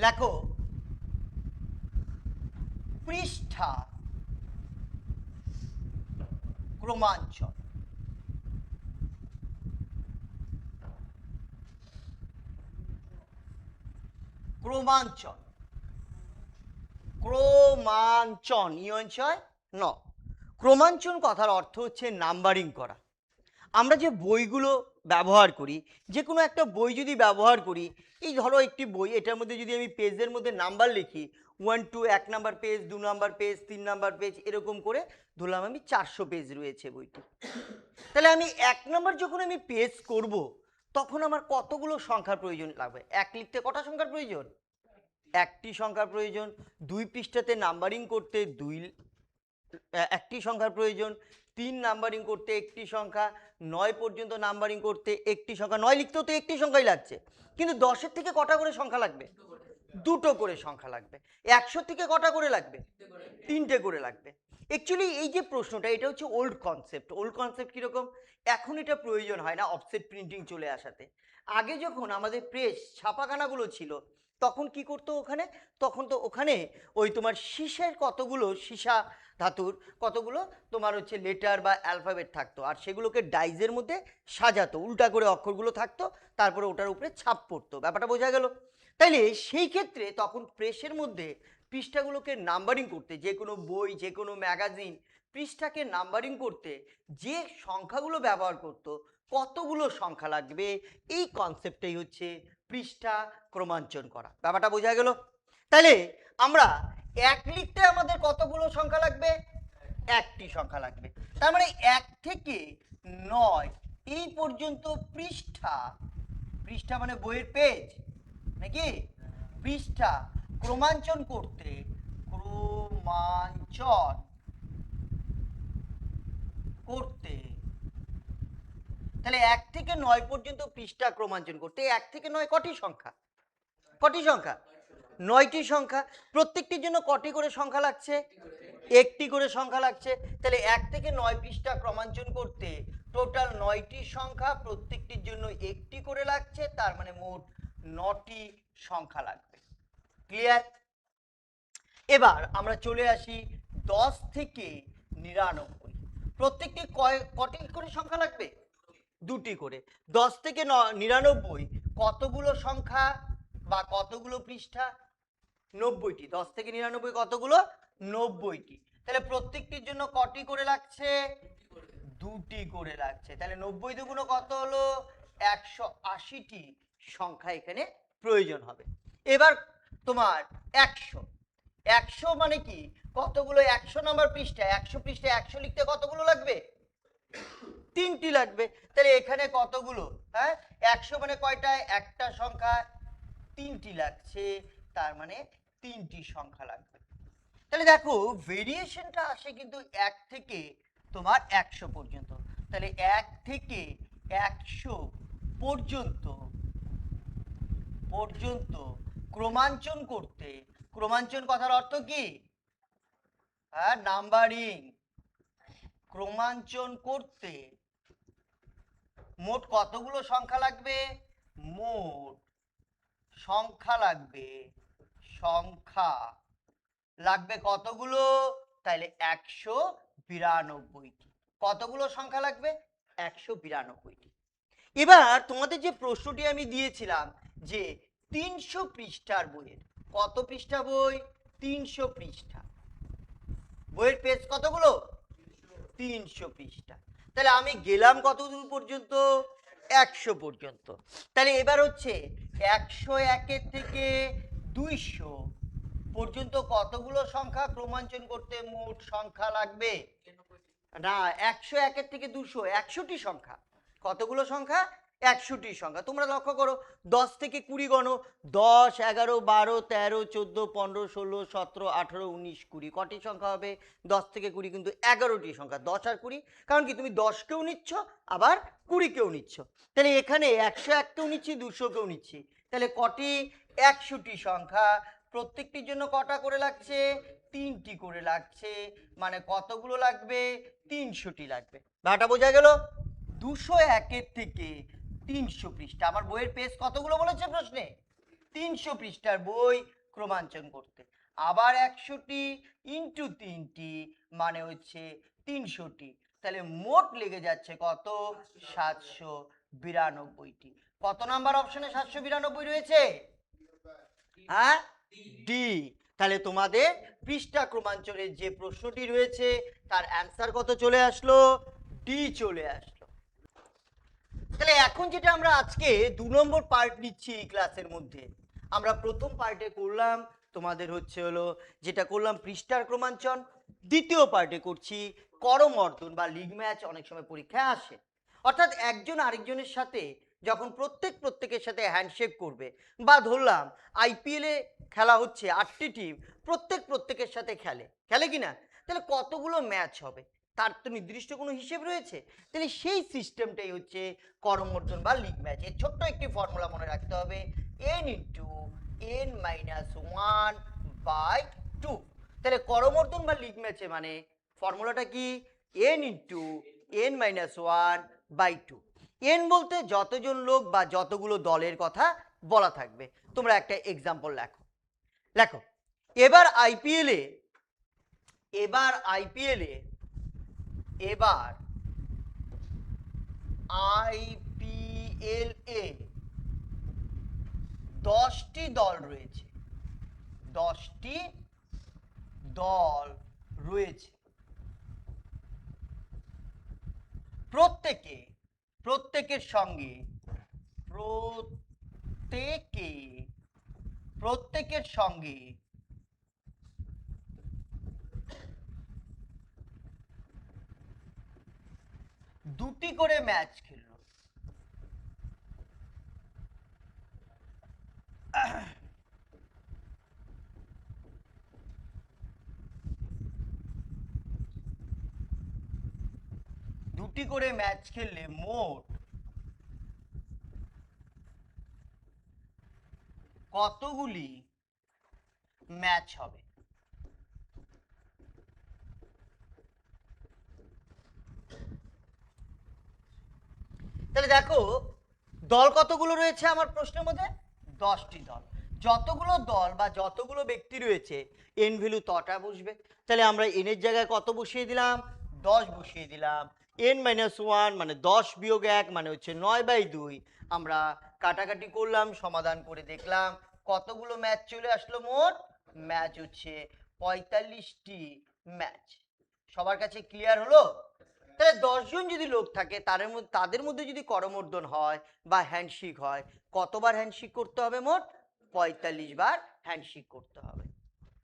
লেখো পৃষ্ঠা ক্রমাঞ্চন। ক্রমাঞ্চন, ক্রমাঞ্চন, ইয়ঞ্চয় ন। ক্রমাঞ্চন কথার অর্থ হচ্ছে নাম্বারিং করা। আমরা যে বইগুলো ব্যবহার করি, যে কোনো একটা বই যদি ব্যবহার করি, এই ধরো একটি বই, এটার মধ্যে যদি আমি পেজের মধ্যে নাম্বার লিখি 1 2, 1 number page, 2 number page, 3 number page, এরকম করে ধরলাম আমি 400 পেজ রয়েছে বইটি। তাহলে আমি 1 নাম্বার যখন আমি পেজ করব, তখন আমার কতগুলো সংখ্যার প্রয়োজন লাগবে? 1 লিখতে কটা সংখ্যার প্রয়োজন? একটি সংখ্যার প্রয়োজন। 2 পৃষ্ঠাতে নাম্বারিং করতে একটি সংখ্যার প্রয়োজন। 3 নাম্বারিং করতে একটি সংখ্যা। 9 পর্যন্ত নাম্বারিং করতে একটি সংখ্যা। 9 লিখতেও তো একটি সংখ্যাই লাগছে, কিন্তু 10-এর থেকে কটা করে সংখ্যা লাগবে? দুটো করে সংখ্যা লাগবে। 100 থেকে কটা করে লাগবে? তিনটে করে লাগবে। অ্যাকচুয়ালি এই যে প্রশ্নটা, এটা হচ্ছে ওল্ড কনসেপ্ট। ওল্ড কনসেপ্ট কীরকম? এখন এটা প্রয়োজন হয় না অফসেট প্রিন্টিং চলে আসাতে। আগে যখন আমাদের প্রেস ছাপাখানাগুলো ছিল, তখন কি করতো ওখানে? তখন তো ওখানে ওই তোমার সীসের কতগুলো, সীসা ধাতুর কতগুলো তোমার হচ্ছে লেটার বা অ্যালফাবেট থাকতো, আর সেগুলোকে ডাইজের মধ্যে সাজাতো, উল্টা করে অক্ষরগুলো থাকতো, তারপরে ওটার উপরে ছাপ পড়তো। ব্যাপারটা বোঝা গেল? তাইলে সেই ক্ষেত্রে তখন প্রেসের মধ্যে পৃষ্ঠাগুলোকে নাম্বারিং করতে, যে কোনো বই, যে কোনো ম্যাগাজিন পৃষ্ঠাকে নাম্বারিং করতে যে সংখ্যাগুলো ব্যবহার করতো, কতগুলো সংখ্যা লাগবে, এই কনসেপ্টটাই হচ্ছে পৃষ্ঠা ক্রমাঞ্চন করা। ব্যাপারটা বোঝা গেল? তাহলে আমরা 1 লিখতে আমাদের কতগুলো সংখ্যা লাগবে? একটি সংখ্যা লাগবে। তার মানে 1 থেকে 9 এই পর্যন্ত পৃষ্ঠা, পৃষ্ঠা মানে বইয়ের পেজ নাকি, পৃষ্ঠা ক্রমাঞ্চন করতে, ক্রমাঞ্চন করতে, তাহলে 1 থেকে 9 পর্যন্ত পৃষ্ঠা ক্রমাঞ্চন করতে 1 থেকে 9 কটি সংখ্যা? কটি সংখ্যা? 9টি সংখ্যা। প্রত্যেকটির জন্য কটি করে সংখ্যা লাগছে? একটি করে সংখ্যা লাগছে। তাহলে 1 থেকে 9 পৃষ্ঠা ক্রমাঞ্চন করতে টোটাল 9টি সংখ্যা, প্রত্যেকটির জন্য একটি করে লাগছে, তার মানে মোট 9টি সংখ্যা লাগবে। ক্লিয়ার? এবার আমরা চলে আসি 10 থেকে 99। প্রত্যেকটি কটি করে সংখ্যা লাগবে? দুটি করে। 10 থেকে 99 কতগুলো সংখ্যা বা কতগুলো পৃষ্ঠা? 90টি। 10 থেকে 99 কতগুলো? 90টি। তাহলে প্রত্যেকটির জন্য কটি করে লাগছে? দুটি করে লাগছে। তাহলে 90 দুগুণ কত হলো? 180টি সংখ্যা এখানে প্রয়োজন হবে। এবার তোমার 100, 100 মানে কি? কতগুলো? 100 নাম্বার পৃষ্ঠা, 100 পৃষ্ঠায় 100 লিখতে কতগুলো লাগবে? তিনটি লাগবে। তাহলে এখানে কতগুলো? হ্যাঁ, 100 মানে কয়টা? একটা সংখ্যা, তিনটি লাগছে, তার মানে তিনটি সংখ্যা লাগবে। তাহলে দেখো ভেরিয়েশনটা আসে কিন্তু 1 থেকে তোমার 100 পর্যন্ত। তাহলে 1 থেকে 100 পর্যন্ত পর্যন্ত ক্রমাঞ্চন করতে, ক্রমাঞ্চন কথার অর্থ কি? হ্যাঁ, নাম্বারিং। ক্রমাঞ্চন করতে মোট কতগুলো সংখ্যা লাগবে? মোট সংখ্যা লাগবে, সংখ্যা লাগবে কতগুলো? তাহলে 192টি। কতগুলো সংখ্যা লাগবে? 192টি। এবার তোমাদের যে প্রশ্নটি আমি দিয়েছিলাম যে 300 পৃষ্ঠার বইয়ের, কত পৃষ্ঠা বই? 300 পৃষ্ঠা। বইয়ের পেজ কতগুলো? 300 পৃষ্ঠা। তাহলে আমি গেলাম কত দূর পর্যন্ত? 100 পর্যন্ত। তাহলে এবার হচ্ছে 101 থেকে 200 পর্যন্ত কতগুলো সংখ্যা ক্রমাঞ্চন করতে মোট সংখ্যা লাগবে? না, 101 থেকে 200 100টি সংখ্যা। কতগুলো সংখ্যা? 100টি সংখ্যা। তোমরা লক্ষ্য করো, 10 থেকে 20 গণো। 10, 11, 12, 13, 14, 15, 16, 17, 18, 19, 20 কটি সংখ্যা হবে? 10 থেকে 20 কিন্তু 11টি সংখ্যা। 10 আর 20, কারণ কি তুমি 10 কেও নিচ্ছ, আবার 20 কেও নিচ্ছ। তাহলে এখানে 101 কেও নিচ্ছি, 200 কেও নিচ্ছি। তাহলে কটি? 100টি সংখ্যা। প্রত্যেকটির জন্য কটা করে লাগছে? তিনটি করে লাগছে। মানে কতগুলো লাগবে? 300টি লাগবে। ভাটা বোঝা গেল? 201 থেকে 300 পৃষ্ঠা। আমার বইয়ের পেজ কতগুলো বলেছে প্রশ্নে? 300 পৃষ্ঠার বই ক্রমাঞ্চন করতে। আবার 100টি ইন্টু 3টি মানে হচ্ছে 300টি। তাহলে মোট লেগে যাচ্ছে কত? 792টি। কত নাম্বার অপশনে 792 রয়েছে? হ্যাঁ, ডি। তাহলে তোমাদের পৃষ্ঠা ক্রমাঞ্চনের যে প্রশ্নটি রয়েছে তার অ্যান্সার কত চলে আসলো? ডি চলে আসলো। তাহলে এখন যেটা আমরা আজকে 2 নম্বর পার্ট নিচ্ছি এই ক্লাসের মধ্যে, আমরা প্রথম পার্টে করলাম তোমাদের হচ্ছে হলো যেটা করলাম পৃষ্ঠার ক্রমাঞ্চন, দ্বিতীয় পার্টে করছি করমর্দন বা লিগ ম্যাচ। অনেক সময় পরীক্ষায় আসে, অর্থাৎ একজন আরেকজনের সাথে যখন প্রত্যেকের সাথে হ্যান্ডশেক করবে, বা ধরলাম আইপিএলে খেলা হচ্ছে 8টি টিম, প্রত্যেকের সাথে খেলে কিনা, তাহলে কতগুলো ম্যাচ হবে তার তো নির্দিষ্ট কোনো হিসেব রয়েছে। তাহলে সেই সিস্টেমটাই হচ্ছে করমর্দন বা লিগ ম্যাচ। এর ছোট্ট একটি ফর্মুলা মনে রাখতে হবে, n ইন্টু n মাইনাস 1/2। তাহলে করমর্দন বা লিগ ম্যাচে মানে ফর্মুলাটা কি? n into n minus 1/2। n বলতে যতজন লোক বা যতগুলো দলের কথা বলা থাকবে। তোমরা একটা এক্সাম্পল লেখো। এবার আইপিএলে এবার 10টি দল রয়েছে, 10টি দল রয়েছে। প্রত্যেকের সঙ্গে দুটি করে ম্যাচ খেললো। দুটি করে ম্যাচ খেললে মোট কতগুলি ম্যাচ হবে? তাহলে দেখো দল কতগুলো রয়েছে আমার প্রশ্নের মধ্যে? 10টি দল। যতগুলো দল বা যতগুলো ব্যক্তি রয়েছে এন ভ্যালু তটা বসবে। তাহলে আমরা এন এর জায়গায় কত বসিয়ে দিলাম? 10 বসিয়ে দিলাম। n মাইনাস 1 মানে 10 বিয়োগ 1 মানে হচ্ছে 9/2। আমরা কাটাকাটি করলাম, সমাধান করে দেখলাম কতগুলো ম্যাচ চলে আসলো। মোট ম্যাচ হচ্ছে 45টি ম্যাচ। সবার কাছে ক্লিয়ার হলো? তাহলে 10 জন যদি লোক থাকে তাদের মধ্যে যদি করমর্দন হয় বা হ্যান্ডশেক হয়, কতবার হ্যান্ডশেক করতে হবে? মোট 45 বার হ্যান্ডশেক করতে হবে।